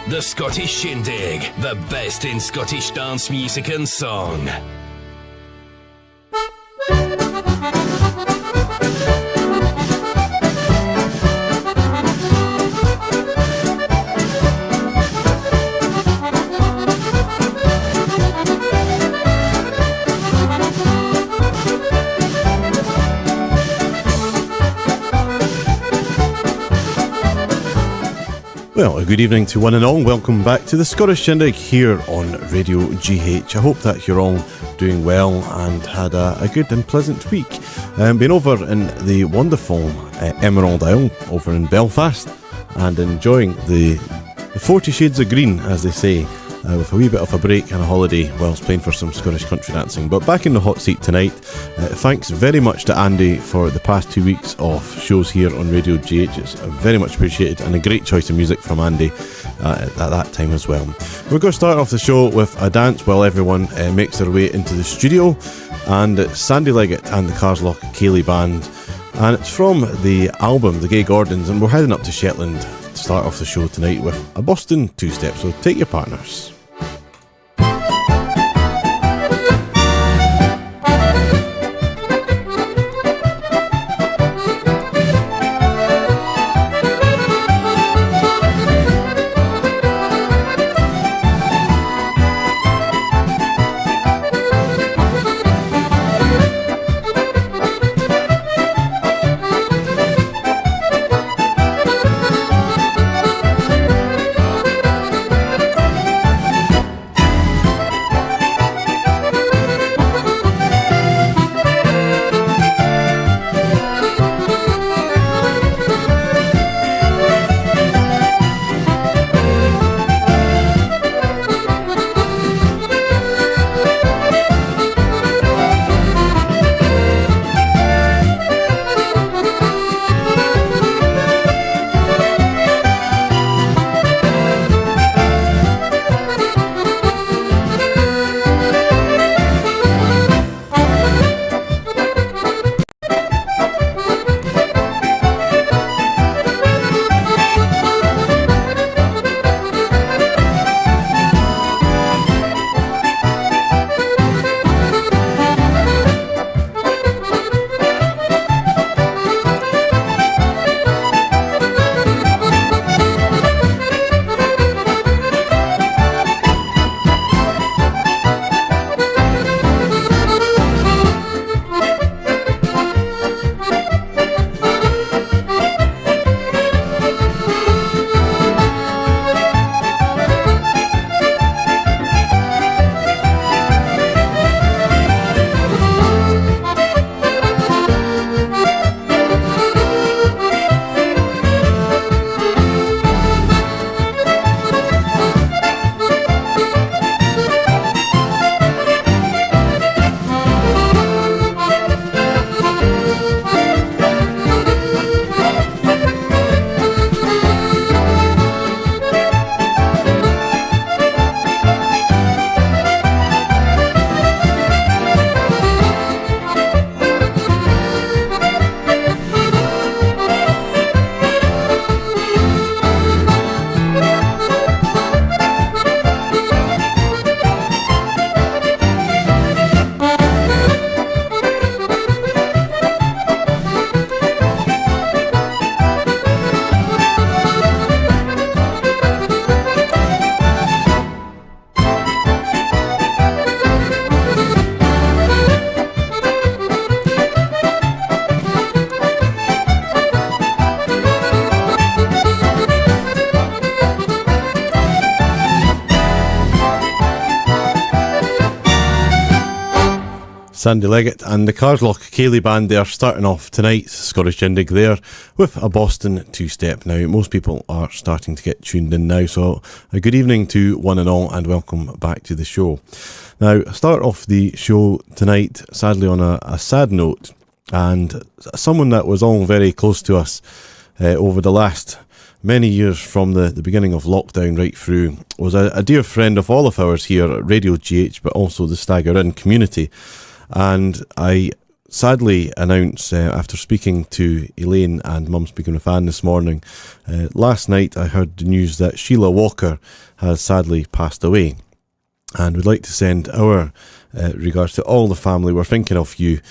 The Scottish Shindig, the best in Scottish dance music and song. Well, a good evening to one and all. Welcome back to the Scottish Shindig here on Radio GH. I hope that you're all doing well and had a good and pleasant week. Been over in the wonderful Emerald Isle over in Belfast and enjoying the 40 shades of green, as they say, with a wee bit of a break and a holiday whilst playing for some Scottish country dancing. But back in the hot seat tonight. Thanks very much to Andy for the past 2 weeks of shows here on Radio GH. It's very much appreciated and a great choice of music from Andy at that time as well. We're going to start off the show with a dance while everyone makes their way into the studio, and it's Sandy Leggett and the Carslock Ceilidh Band, and it's from the album The Gay Gordons, and we're heading up to Shetland to start off the show tonight with a Boston two-step, so take your partners. Sandy Leggett and the Carslock Ceilidh Band there, starting off tonight's Scottish Shindig there with a Boston two-step. Now, most people are starting to get tuned in now, so a good evening to one and all and welcome back to the show. Now, start off the show tonight, sadly on a sad note, and someone that was all very close to us over the last many years from the beginning of lockdown right through, was a dear friend of all of ours here at Radio GH, but also the Stagger Inn community. And I sadly announce, after speaking to Elaine and Mum Speaking with Anne this morning, last night I heard the news that Sheila Walker has sadly passed away. And we'd like to send our regards to all the family. We're thinking of you.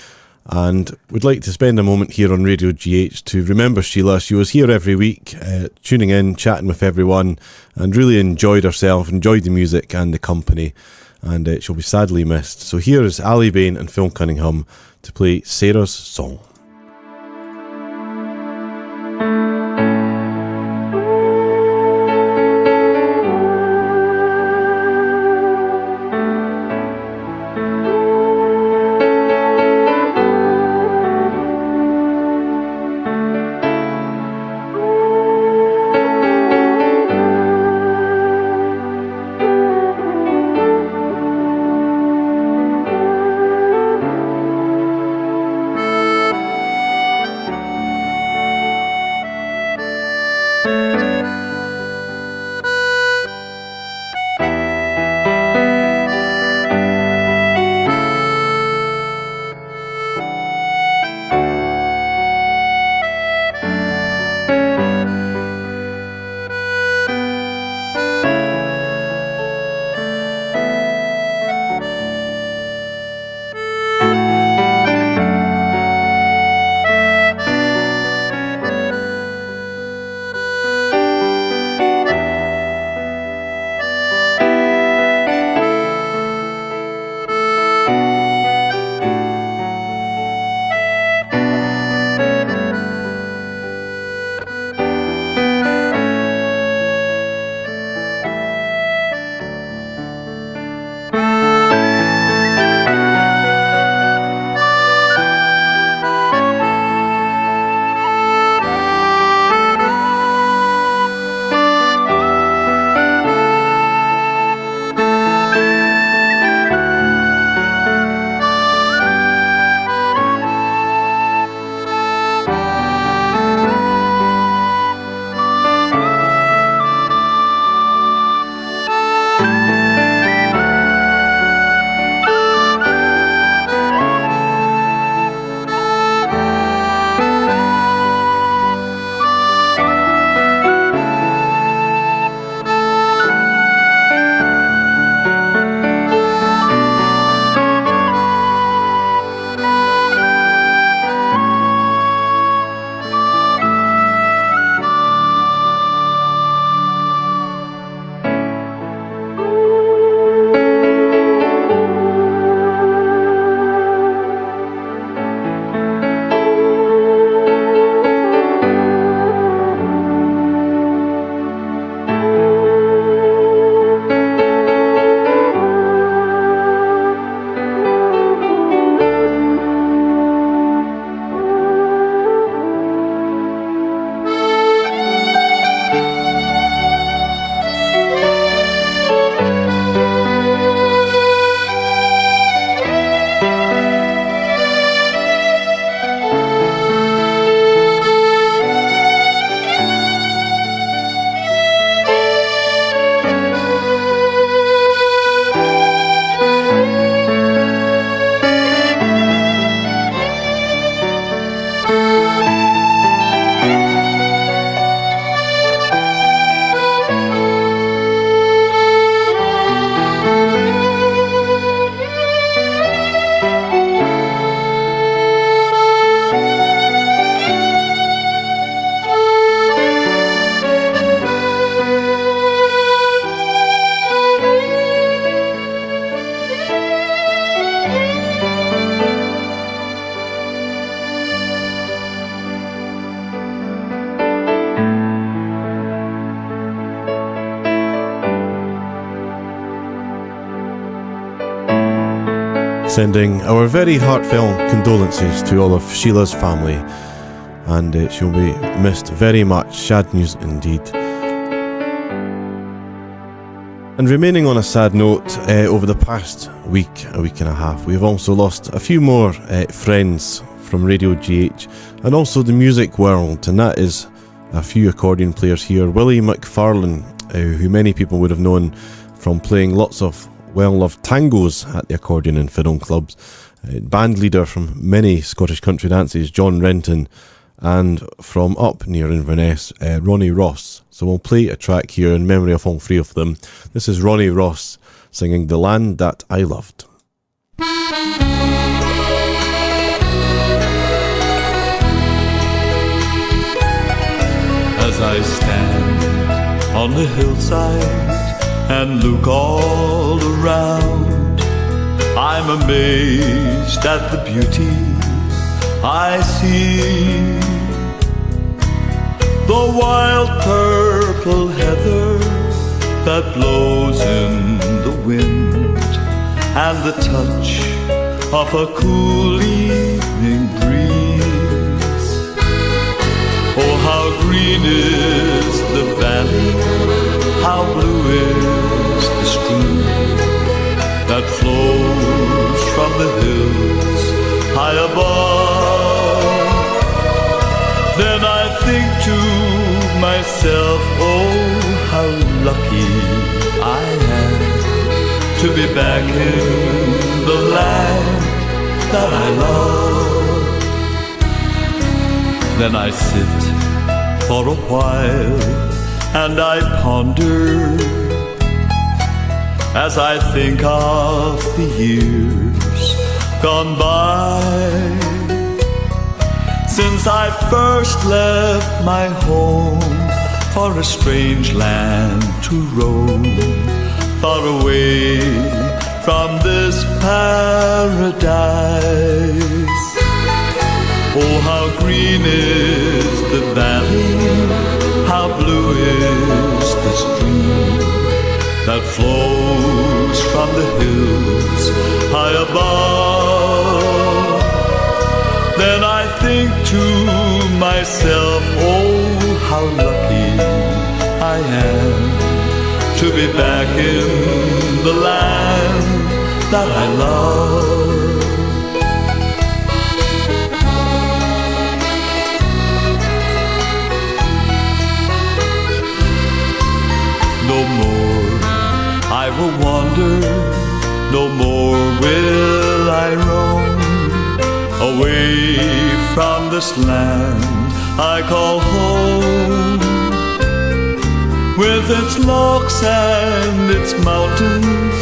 And we'd like to spend a moment here on Radio GH to remember Sheila. She was here every week, tuning in, chatting with everyone, and really enjoyed herself, enjoyed the music and the company. And she'll be sadly missed. So here is Ali Bain and Phil Cunningham to play Sarah's Song. Sending our very heartfelt condolences to all of Sheila's family, and she'll be missed very much. Sad news indeed. And remaining on a sad note, over the past week, a week and a half, we've also lost a few more friends from Radio GH and also the music world, and that is a few accordion players here. Willie McFarlane, who many people would have known from playing lots of well-loved tangos at the accordion and fiddle clubs, band leader from many Scottish country dances, John Renton, and from up near Inverness, Ronnie Ross. So we'll play a track here in memory of all three of them. This is Ronnie Ross singing The Land That I Loved. As I stand on the hillside and look all around, I'm amazed at the beauty I see. The wild purple heather that blows in the wind, and the touch of a cool evening breeze. Oh, how green is the valley, how blue is the stream that flows from the hills high above. Then I think to myself, oh, how lucky I am to be back in the land that I love. Then I sit for a while and I ponder as I think of the years gone by, since I first left my home for a strange land to roam, far away from this paradise. Oh, how green is the valley, how blue is the stream that flows from the hills high above. Then I think to myself, oh, how lucky I am to be back in the land that I love. No more I will wander, no more will I roam away from this land I call home, with its lochs and its mountains,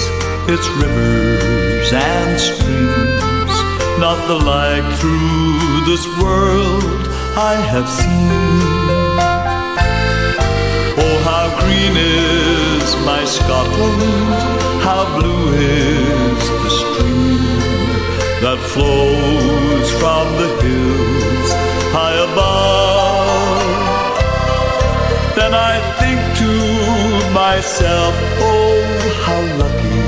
its rivers and streams, not the like through this world I have seen. Oh, how green is my Scotland, how blue is the stream that flows from the hills high above. Then I think to myself, oh, how lucky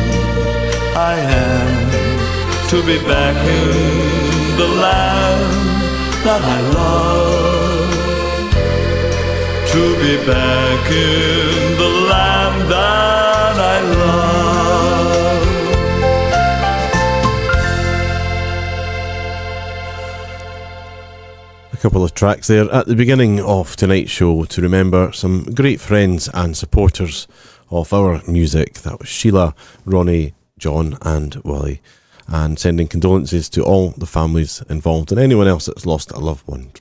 I am to be back in the land that I love, to be back in the land that I love. A couple of tracks there at the beginning of tonight's show to remember some great friends and supporters of our music. That was Sheila, Ronnie, John and Willie, and sending condolences to all the families involved and anyone else that's lost a loved one.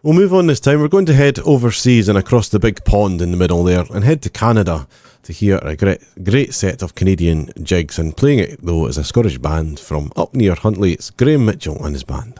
We'll move on this time. We're going to head overseas and across the big pond in the middle there and head to Canada to hear a great set of Canadian jigs, and playing it though is a Scottish band from up near Huntly. It's Graham Mitchell and his band.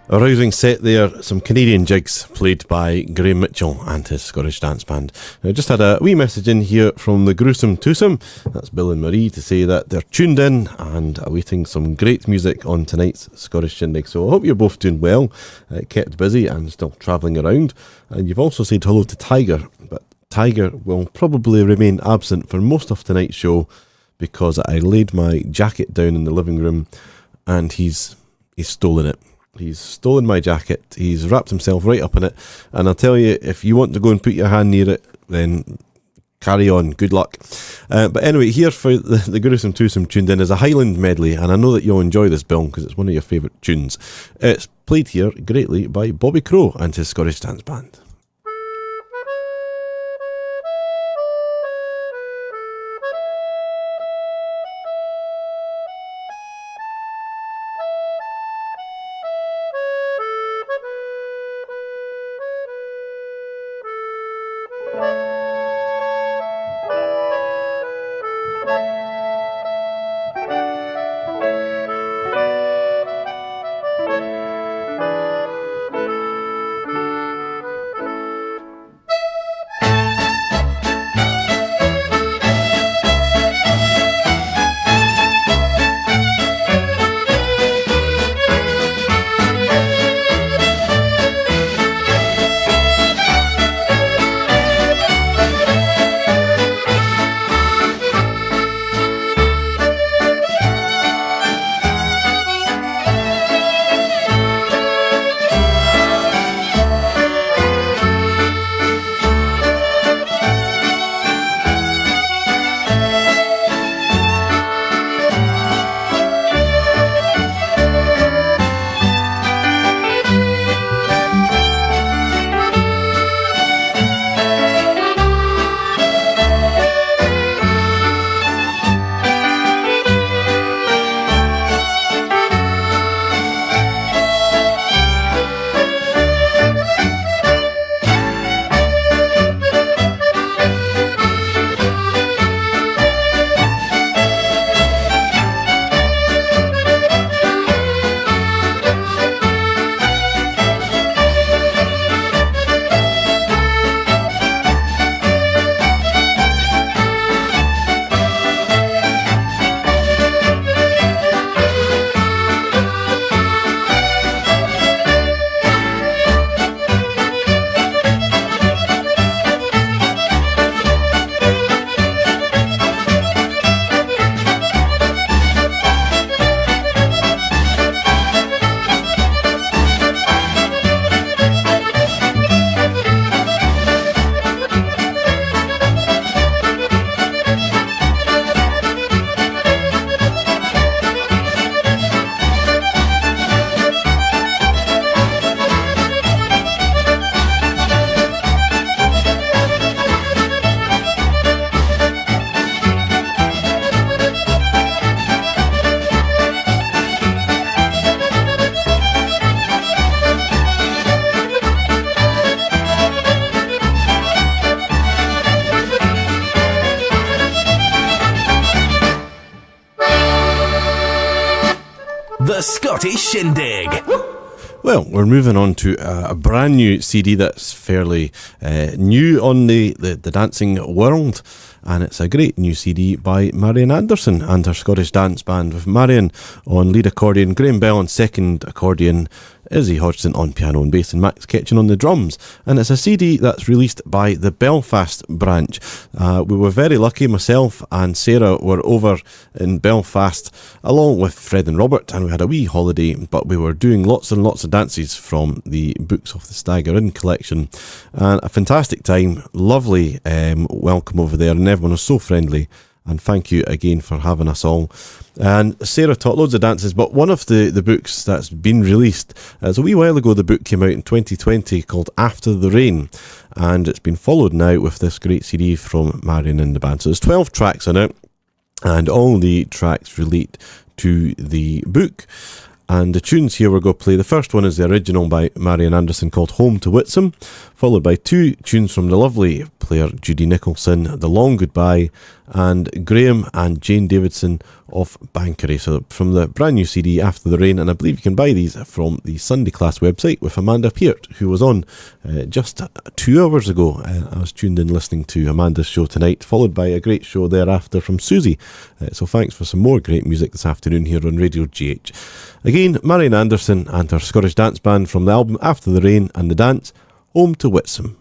A rousing set there, some Canadian jigs played by Graham Mitchell and his Scottish dance band. I just had a wee message in here from the Gruesome Twosome, that's Bill and Marie, to say that they're tuned in and awaiting some great music on tonight's Scottish Shindig. So I hope you're both doing well, kept busy and still travelling around. And you've also said hello to Tiger, but Tiger will probably remain absent for most of tonight's show because I laid my jacket down in the living room and he's stolen it. He's stolen my jacket, he's wrapped himself right up in it, and I'll tell you, if you want to go and put your hand near it, then carry on, good luck. But anyway, here for the Gruesome Twosome tuned in is a Highland medley, and I know that you'll enjoy this, Bill, because it's one of your favourite tunes. It's played here greatly by Bobby Crow and his Scottish dance band. The Scottish Shindig. Well, we're moving on to a brand new CD that's fairly new on the dancing world, and it's a great new CD by Marian Anderson and her Scottish dance band, with Marian on lead accordion, Graham Bell on second accordion, Izzy Hodgson on piano and bass, and Max Ketchen on the drums. And it's a CD that's released by the Belfast branch. We were very lucky, myself and Sarah were over in Belfast along with Fred and Robert, and we had a wee holiday, but we were doing lots and lots of dances from the Books of the Stagger Inn collection, and a fantastic time, lovely welcome over there, and everyone was so friendly. And thank you again for having us all. And Sarah taught loads of dances, but one of the books that's been released, a wee while ago, the book came out in 2020 called After the Rain, and it's been followed now with this great CD from Marian and the band. So there's 12 tracks on it, and all the tracks relate to the book. And the tunes here we're going to play, the first one is the original by Marian Anderson called Home to Whitsom, followed by two tunes from the lovely player Judy Nicholson, The Long Goodbye, and Graham and Jane Davidson of Bankery. So from the brand new CD After the Rain, and I believe you can buy these from the Sunday Class website with Amanda Peart, who was on just 2 hours ago. I was tuned in listening to Amanda's show tonight, followed by a great show thereafter from Susie. So thanks for some more great music this afternoon here on Radio GH. Again, Marian Anderson and her Scottish dance band from the album After the Rain and the dance Home to Whitsun.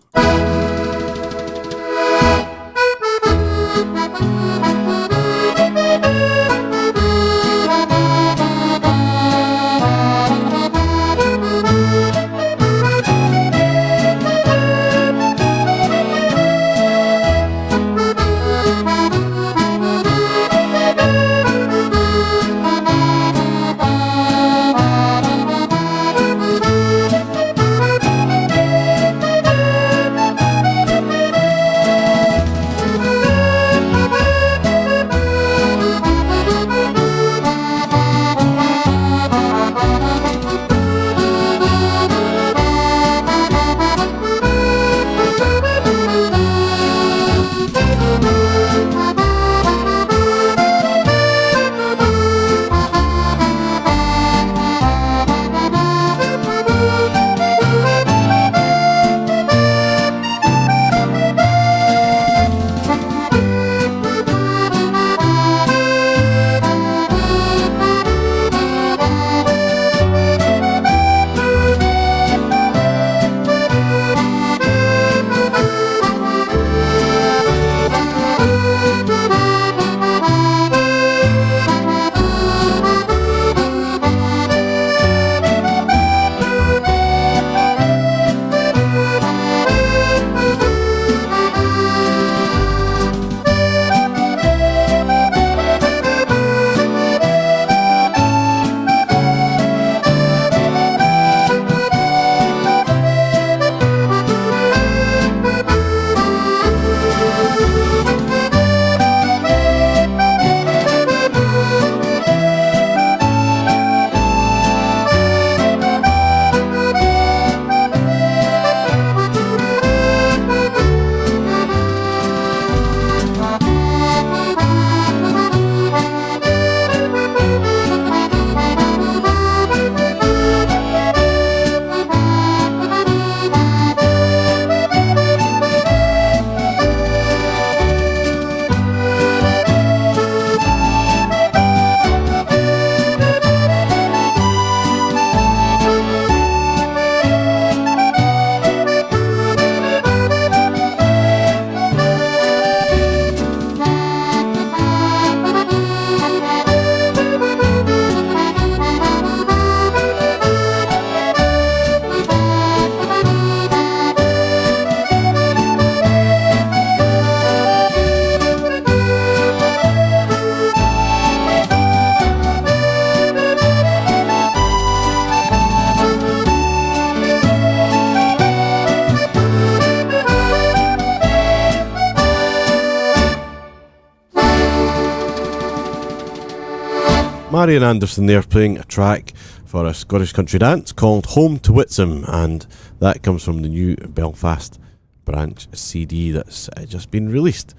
Marian Anderson there playing a track for a Scottish country dance called Home to Whitsun, and that comes from the new Belfast branch CD that's just been released.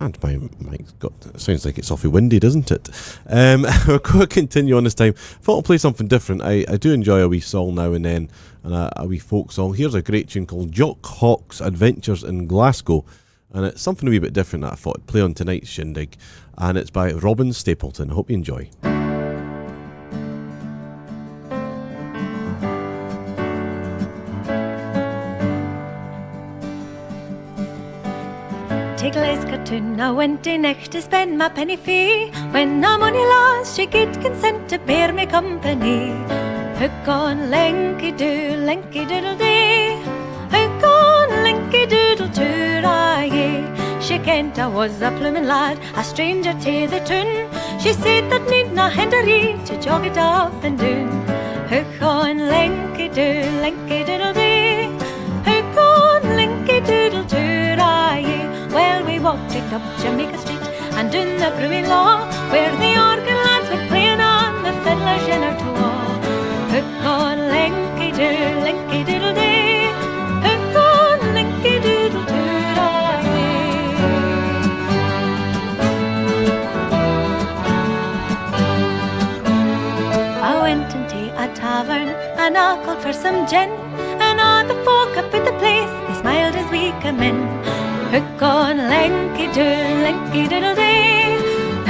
And my mic's got, it sounds like it's awfully windy, doesn't it? We're going to continue on this time. Thought I'll play something different. I do enjoy a wee song now and then, and a wee folk song. Here's a great tune called Jock Hawk's Adventures in Glasgow, and it's something a wee bit different that I thought I'd play on tonight's Shindig, and it's by Robin Stapleton. I hope you enjoy. Take Glasgow a windy night to spend my penny fee. When no money lost, she get consent to bear me company. Hook on, linky doodle dee. Hook on, linky doodle too, She kent I was a bloomin' lad, a stranger to the tune. She said that need na hindery to jog it up and down. Hook on, linky doodle dee. Hook on, linky doodle too, Well, we walked it up Jamaica Street and down the Brewing Law, where the organ lads were playing on the fiddlers in our toe. Hook on, linky doodle dee. Hook on, linky doodle doo. went into a tavern and I called for some gin, and all the folk up at the place, they smiled as we come in. Hook on, linky doodle day.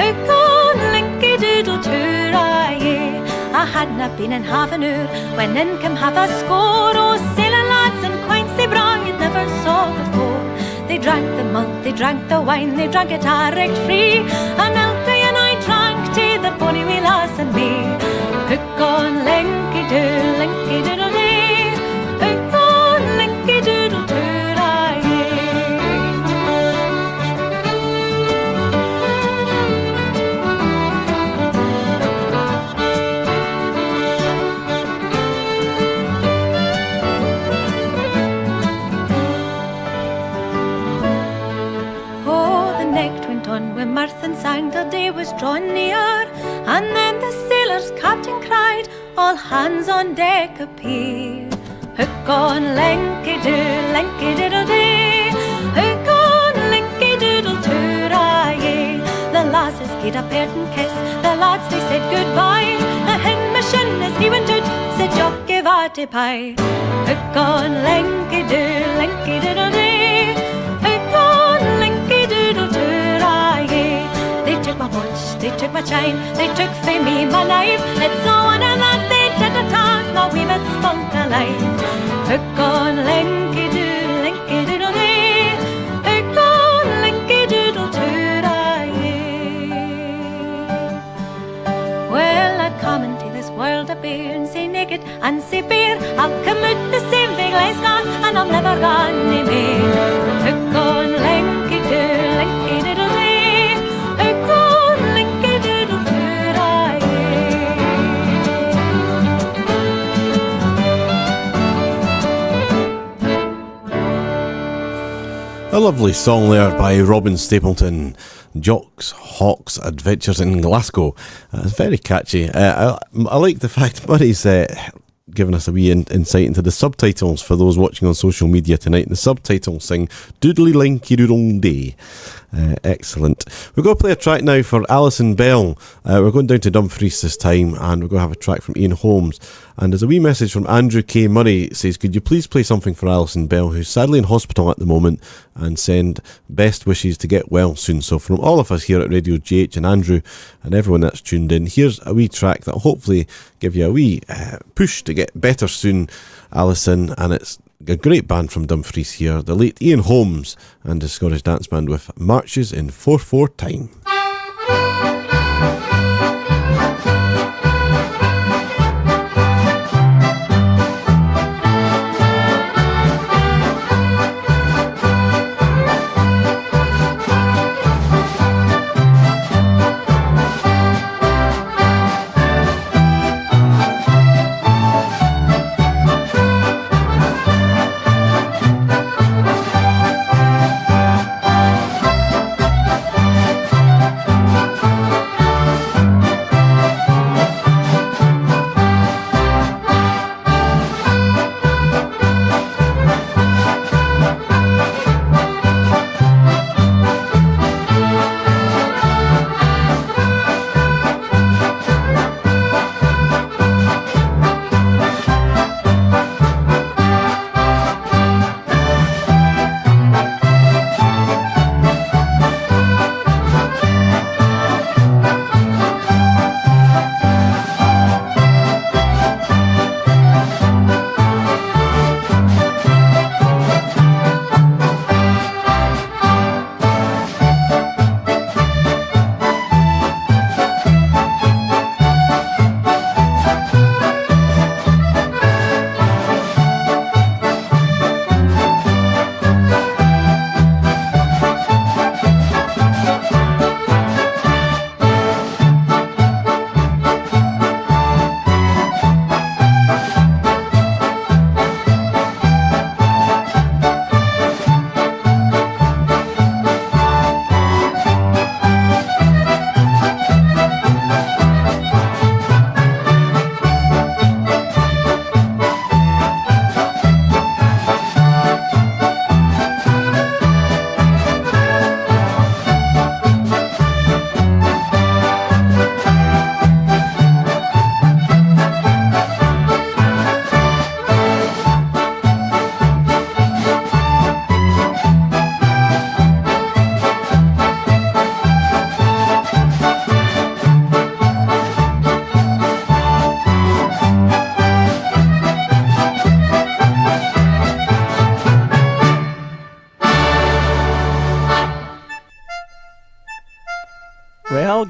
Hook on, linky doodle too-ra-yay. I hadna been in half an hour when in come half a score o' sailor lads and quincy bra you'd never saw before. They drank the malt, they drank the wine, they drank it direct free. And Elfie and I drank tea, the bonny wee lass and me. Hook on, linky doodle day. Hook on, linky doodle too-ra-yay. When mirth and sang till day was drawn near, and then the sailor's captain cried, all hands on deck appear. Hook on, linky doodle day. Hook on, linky doodle too-ra-yay. The lasses gied a parting kiss, the lads they said goodbye. The hen machine as he went out said jockey vatty pie. Hook on, linky doodle day. Hook on, linky doodle too-ra-yay. They took my watch, they took my chain, they took frae me my knife. It's all one and that they did a talk, not we but spunk alive. Hook on, linky doodle day. Hook on, linky doodle too-ra-yay. Well, I'd come into this world of beer and say naked and say beer. I'll come out the same thing Glasgow and I'm never gone nae more. Hook on, linky doodle day. Hook on, linky doodle too-ra-yay. A lovely song there by Robin Stapleton, Jock's Hawks Adventures in Glasgow. It's very catchy. I like the fact Murray's given us a wee insight into the subtitles for those watching on social media tonight. The subtitles sing Doodly Linky Doodle Day. Excellent. We're going to play a track now for Alison Bell. We're going down to Dumfries this time, and we're going to have a track from Ian Holmes. And there's a wee message from Andrew K. Murray. It says, could you please play something for Alison Bell, who's sadly in hospital at the moment, and send best wishes to get well soon. So from all of us here at Radio GH and Andrew and everyone that's tuned in, here's a wee track that will hopefully give you a wee push to get better soon, Alison. And it's a great band from Dumfries here, the late Ian Holmes and the Scottish Dance Band with Marches in 4/4 Time.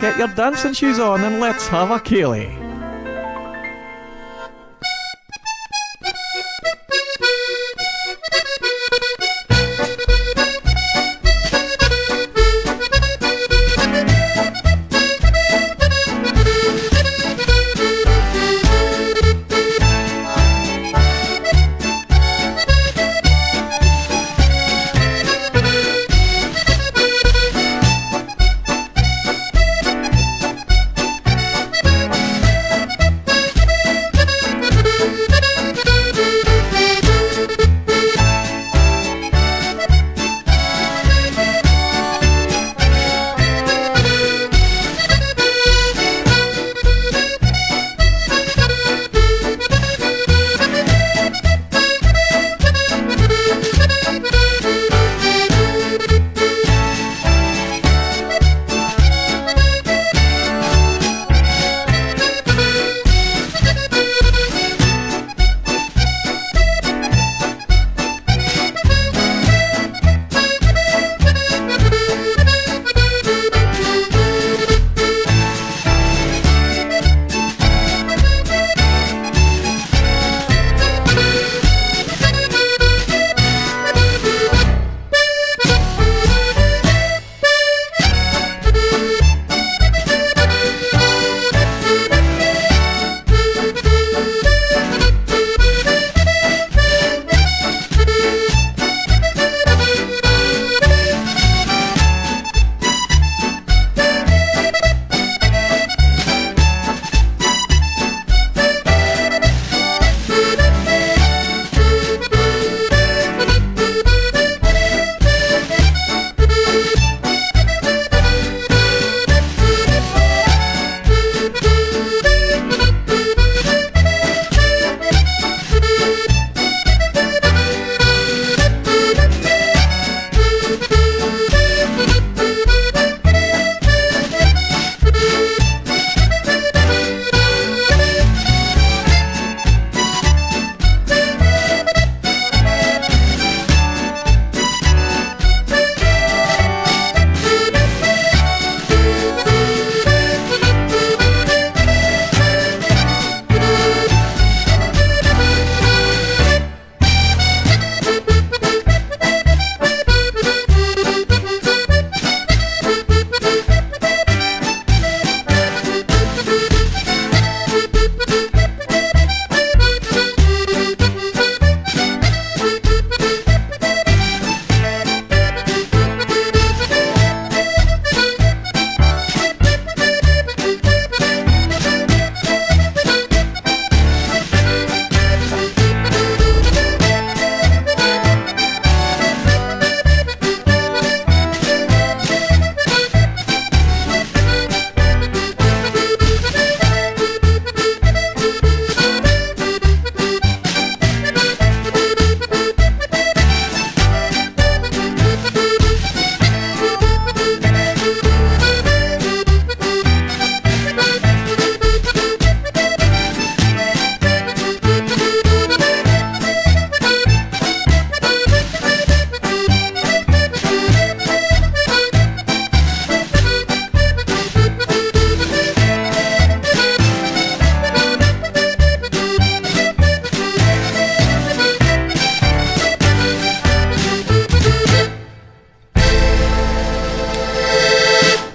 get your dancing shoes on and let's have a ceilidh.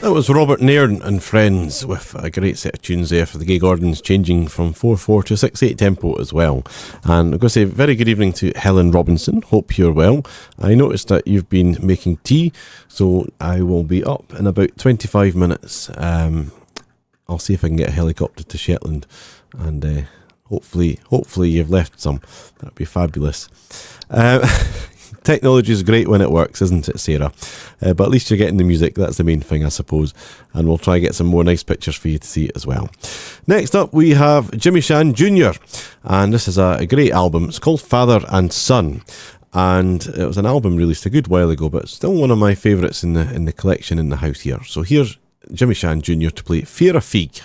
That was Robert Nairn and Friends with a great set of tunes there for the Gay Gordons, changing from 4/4 to 6/8 tempo as well. And I'm going to say very good evening to Helen Robinson. Hope you're well. I noticed that you've been making tea, so I will be up in about 25 minutes. I'll see if I can get a helicopter to Shetland, and hopefully you've left some. That'd be fabulous. Technology is great when it works, isn't it, Sarah? But at least you're getting the music. That's the main thing, I suppose. And we'll try and get some more nice pictures for you to see as well. Next up, we have Jimmy Shan Jr. And this is a great album. It's called Father and Son. And it was an album released a good while ago, but still one of my favourites in the collection in the house here. So here's Jimmy Shan Jr. to play Fear a Fig.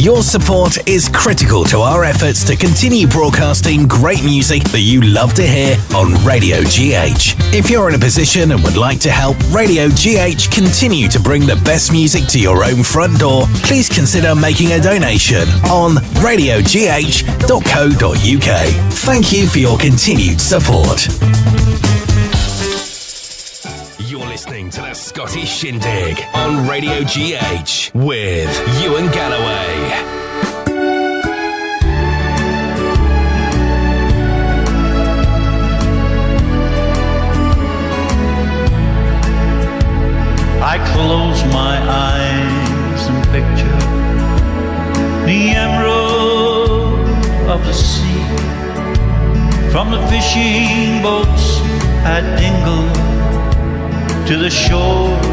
Your support is critical to our efforts to continue broadcasting great music that you love to hear on Radio GH. If you're in a position and would like to help Radio GH continue to bring the best music to your own front door, please consider making a donation on radiogh.co.uk. Thank you for your continued support. You're listening to the Scottish Shindig on Radio GH with Ewan Galloway. I close my eyes and picture the emerald of the sea, from the fishing boats at Dingle to the shores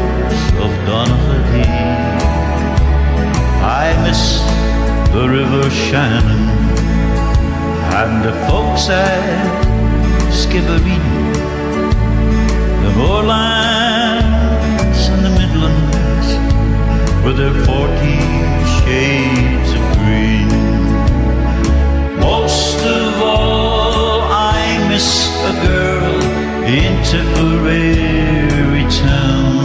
of Donaghadee. I miss the River Shannon and the folks at Skibbereen, the moorlands and the Midlands with their 40 shades of green. Most of all, I miss a girl in Tipperary town.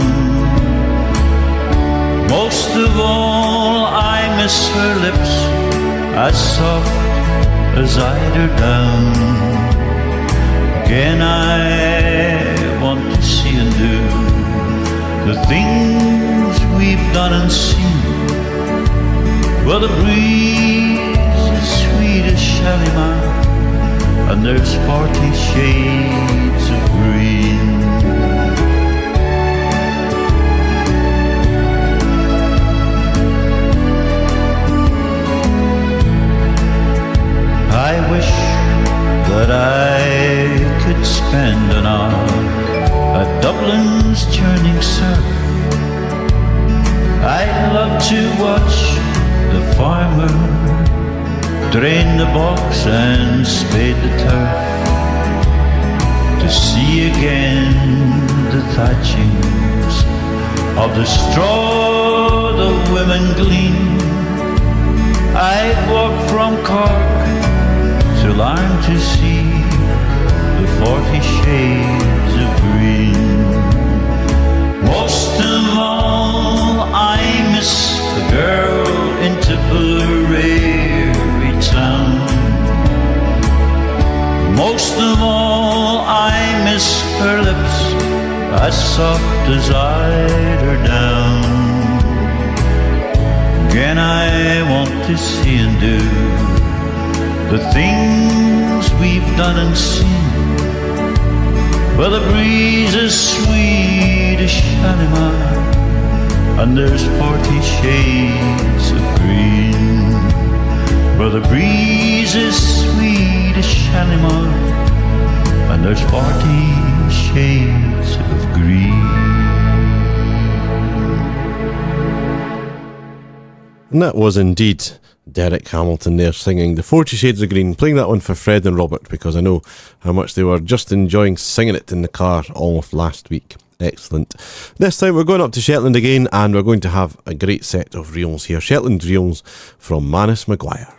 Most of all, I miss her lips, as soft as eider down. Again I want to see and do the things we've done and seen. Well, the breeze is sweet as Shalimar, and there's 40 shades of green. I wish that I could spend an hour at Dublin's churning surf. I'd love to watch the farmer drain the box and spade the turf, to see again the thatchings of the straw the women glean. I'd walk from Cork to Larne to see the 40 shades of green. Most of all, I miss the girl in Tipperary town. Most of all, I miss her lips, as soft as eider down. Again I want to see and do the things we've done and seen. Well, the breeze is sweet as Shalimar, and there's 40 shades of green. Well, the breeze is sweet as Shalimar, and there's 40 shades of green. And that was indeed Derek Hamilton there singing the 40 Shades of Green, playing that one for Fred and Robert because I know how much they were just enjoying singing it in the car all of last week. Excellent. This time we're going up to Shetland again and we're going to have a great set of reels here. Shetland reels from Manus Maguire.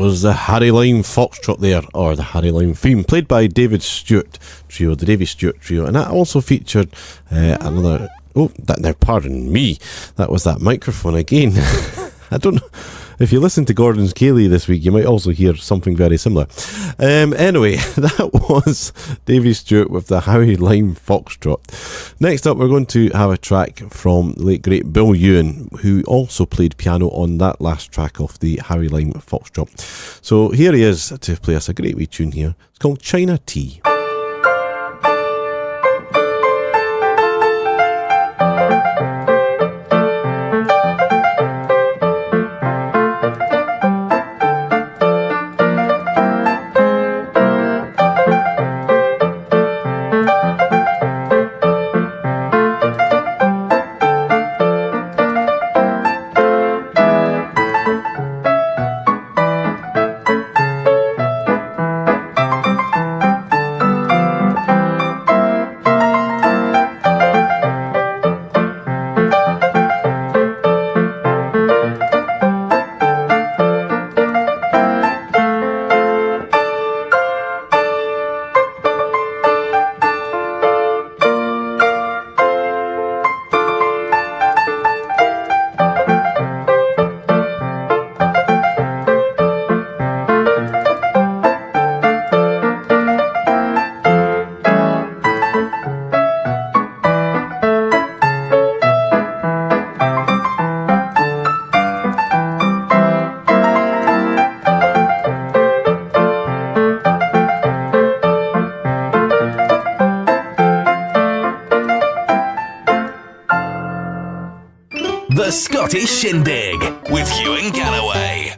was the Harry Lime Foxtrot there, or the Harry Lime theme, played by David Stewart Trio, the Davy Stewart Trio, and that also featured another... Oh, now pardon me, that was that microphone again. I don't know. If you listen to Gordon's Gailey this week, you might also hear something very similar. Anyway, that was Davy Stewart with the Harry Lime Foxtrot. Next up, we're going to have a track from the late great Bill Ewan, who also played piano on that last track of the Harry Lime Foxtrot. So here he is to play us a great wee tune here. It's called China Tea. The Scottish Shindig with Ewan Galloway.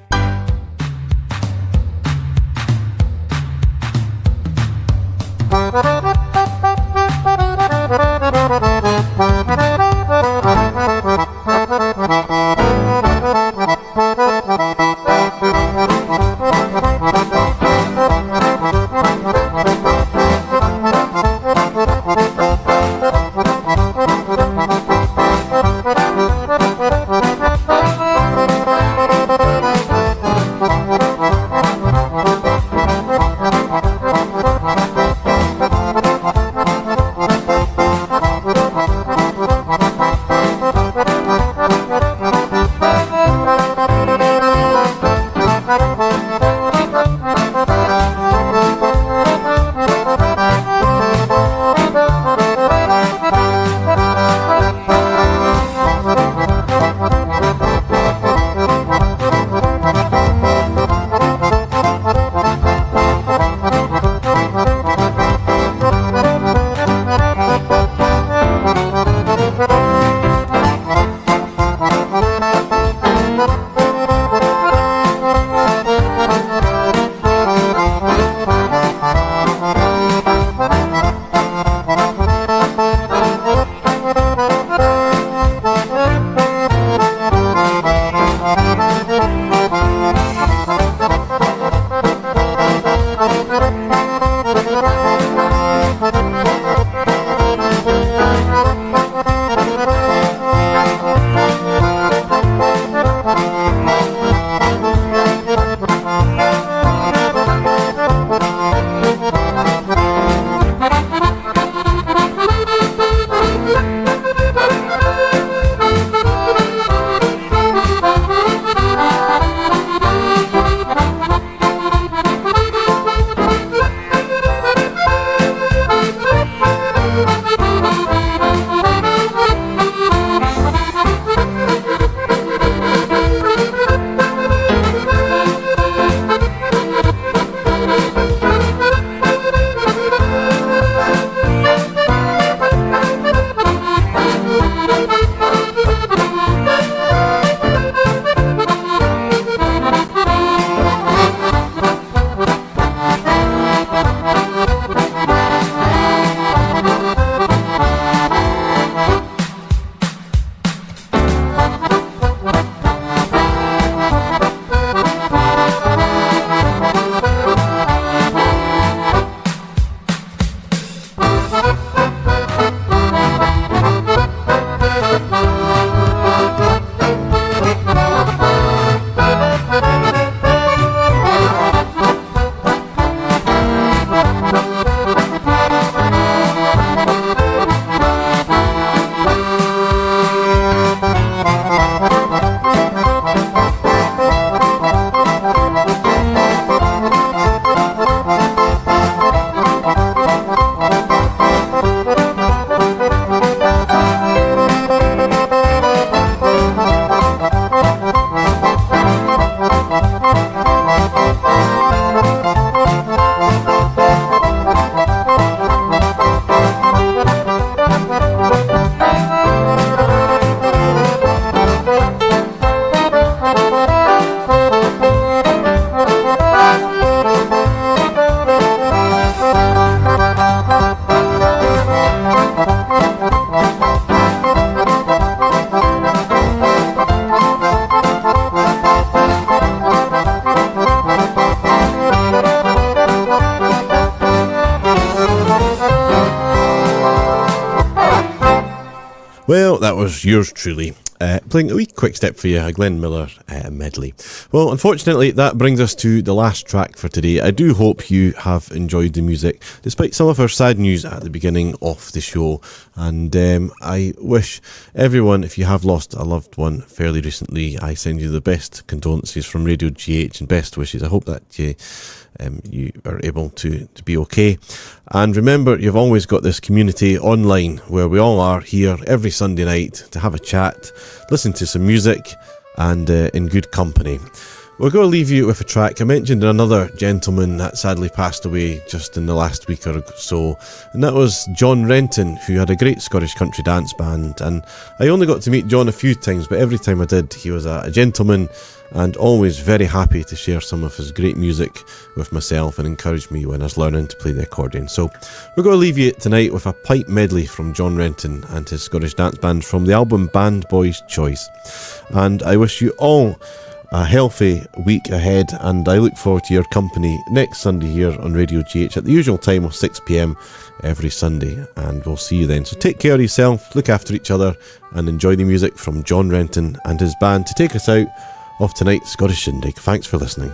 Well, that was yours truly. Playing a wee quick step for you, a Glenn Miller medley. Well, unfortunately, that brings us to the last track for today. I do hope you have enjoyed the music, despite some of our sad news at the beginning of the show. And I wish everyone, if you have lost a loved one fairly recently, I send you the best condolences from Radio GH and best wishes. I hope that you are able to be okay. And remember, you've always got this community online where we all are here every Sunday night to have a chat, listen to some music, and in good company. We're going to leave you with a track. I mentioned another gentleman that sadly passed away just in the last week or so, and that was John Renton, who had a great Scottish country dance band. And I only got to meet John a few times, but every time I did, he was a gentleman and always very happy to share some of his great music with myself and encourage me when I was learning to play the accordion. So we're going to leave you tonight with a pipe medley from John Renton and his Scottish dance band from the album Band Boy's Choice. And I wish you all a healthy week ahead, and I look forward to your company next Sunday here on Radio GH at the usual time of 6 p.m. every Sunday, and we'll see you then. So take care of yourself, look after each other, and enjoy the music from John Renton and his band to take us out of tonight's Scottish Shindig. Thanks for listening.